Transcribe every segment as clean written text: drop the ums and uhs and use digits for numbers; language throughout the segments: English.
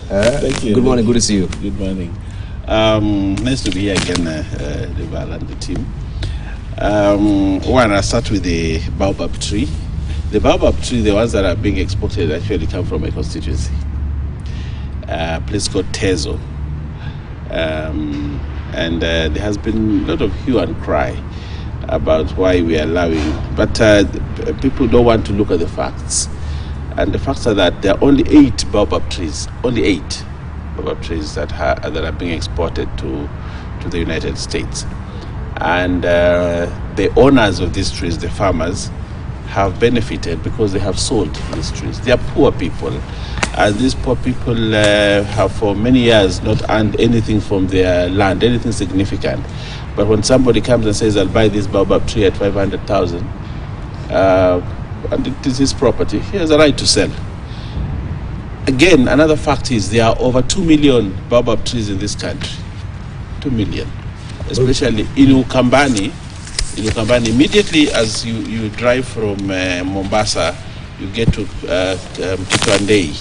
Thank you. Good morning. Good to see you. Good morning. Nice to be here again, Deval and the team. One, I'll start with the baobab tree. The baobab tree, the ones that are being exported, actually come from a constituency, a place called Tezo. And there has been a lot of hue and cry about why we are allowing, but people don't want to look at the facts. And the facts are that there are only 8 baobab trees, that are being exported to the United States. And the owners of these trees, the farmers, have benefited because they have sold these trees. They are poor people, and these poor people have for many years not earned anything from their land, anything significant. But when somebody comes and says, I'll buy this baobab tree at 500,000, and it is his property, he has a right to sell. Again, another fact is there are over 2 million baobab trees in this country. 2 million. Especially in Ukambani. Immediately as you drive from Mombasa, you get to Kitwandei,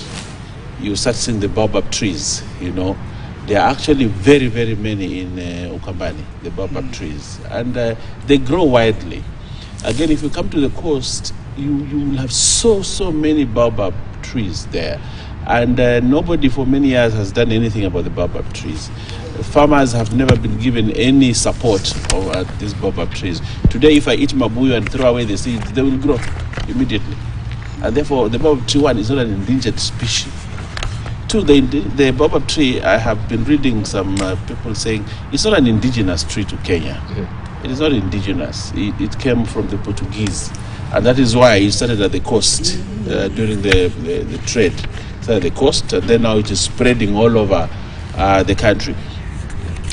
you start seeing the baobab trees, There are actually very, very many in Ukambani, the baobab trees. And they grow widely. Again, if you come to the coast, you will have so many baobab trees there. And nobody for many years has done anything about the baobab trees. Farmers have never been given any support for these baobab trees. Today, if I eat mabuyu and throw away the seeds, they will grow immediately. And therefore, the baobab tree, one, is not an endangered species. Two, the baobab tree, I have been reading some people saying it's not an indigenous tree to Kenya. Mm-hmm. It is not indigenous. It came from the Portuguese. And that is why it started at the coast during the trade. It started at the coast, and then now it is spreading all over the country.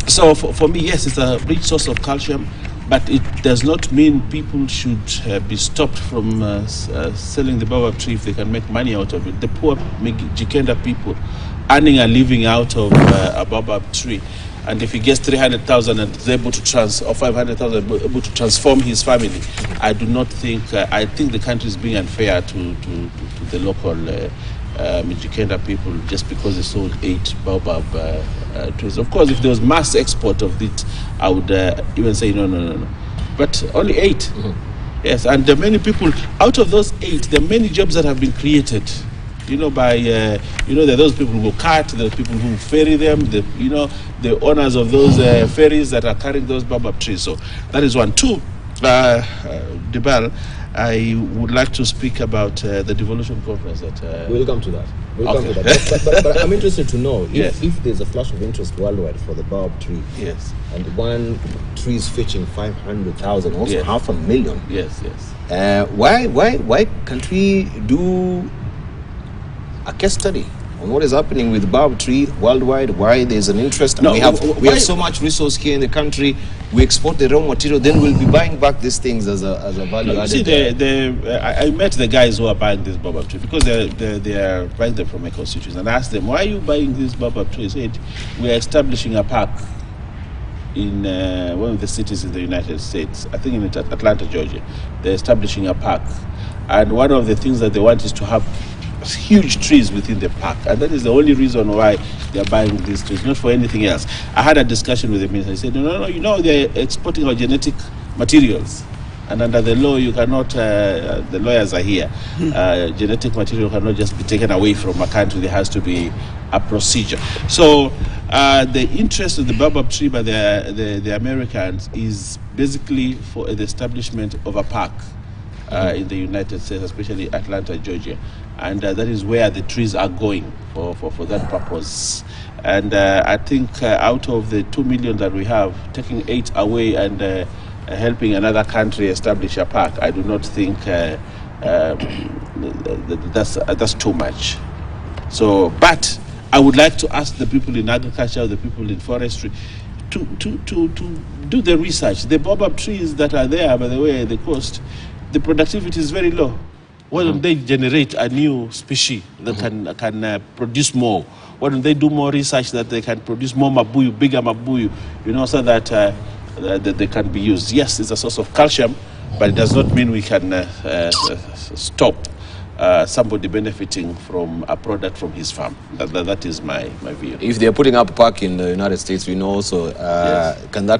So for me, yes, it's a rich source of calcium, but it does not mean people should be stopped from selling the baobab tree if they can make money out of it. The poor Jikenda people earning a living out of a baobab tree, and if he gets 300,000 and is able to or 500,000 able to transform his family, I do not think. I think the country is being unfair to the local Mijikenda people just because they sold 8 baobab trees. Of course, if there was mass export of it, I would even say no. But only 8. Mm-hmm. Yes, and there are many people, out of those 8, there are many jobs that have been created. By, there are those people who cut, there are people who ferry them, the owners of those ferries that are carrying those baobab trees. So that is one. 2, Debal, I would like to speak about the devolution conference. We'll come to that. Okay. But I'm interested to know if there's a flash of interest worldwide for the baobab tree. Yes. And one tree is fetching 500,000, also 500,000. Yes. Why can't we do a case study on what is happening with baobab tree worldwide? Why there's an interest? And we have so much resource here in the country. We export the raw material, then we'll be buying back these things as a value added. See, I met the guys who are buying this baobab tree because they are buying them from my constituents, and I asked them, why are you buying this baobab tree? They said, we are establishing a park in one of the cities in the United States, I think in Atlanta, Georgia. They're establishing a park, and one of the things that they want is to have huge trees within the park, and that is the only reason why they are buying these trees, not for anything else. I had a discussion with the minister. He said, no, they're exporting our genetic materials, and under the law you cannot, the lawyers are here, genetic material cannot just be taken away from a country. There has to be a procedure. So the interest of the baobab tree by the Americans is basically for the establishment of a park in the United States, especially Atlanta, Georgia. And that is where the trees are going for that purpose. And I think out of the 2 million that we have, taking 8 away and helping another country establish a park, I do not think that's too much. So, but I would like to ask the people in agriculture, the people in forestry, to do the research. The baobab trees that are there, by the way, the coast, the productivity is very low. Why don't they generate a new species that can produce more? Why don't they do more research that they can produce more mabuyu, bigger mabuyu, so that that they can be used? Yes, it's a source of calcium, but it does not mean we can stop somebody benefiting from a product from his farm. That is my view. If they're putting up a park in the United States, we know also, Yes. can that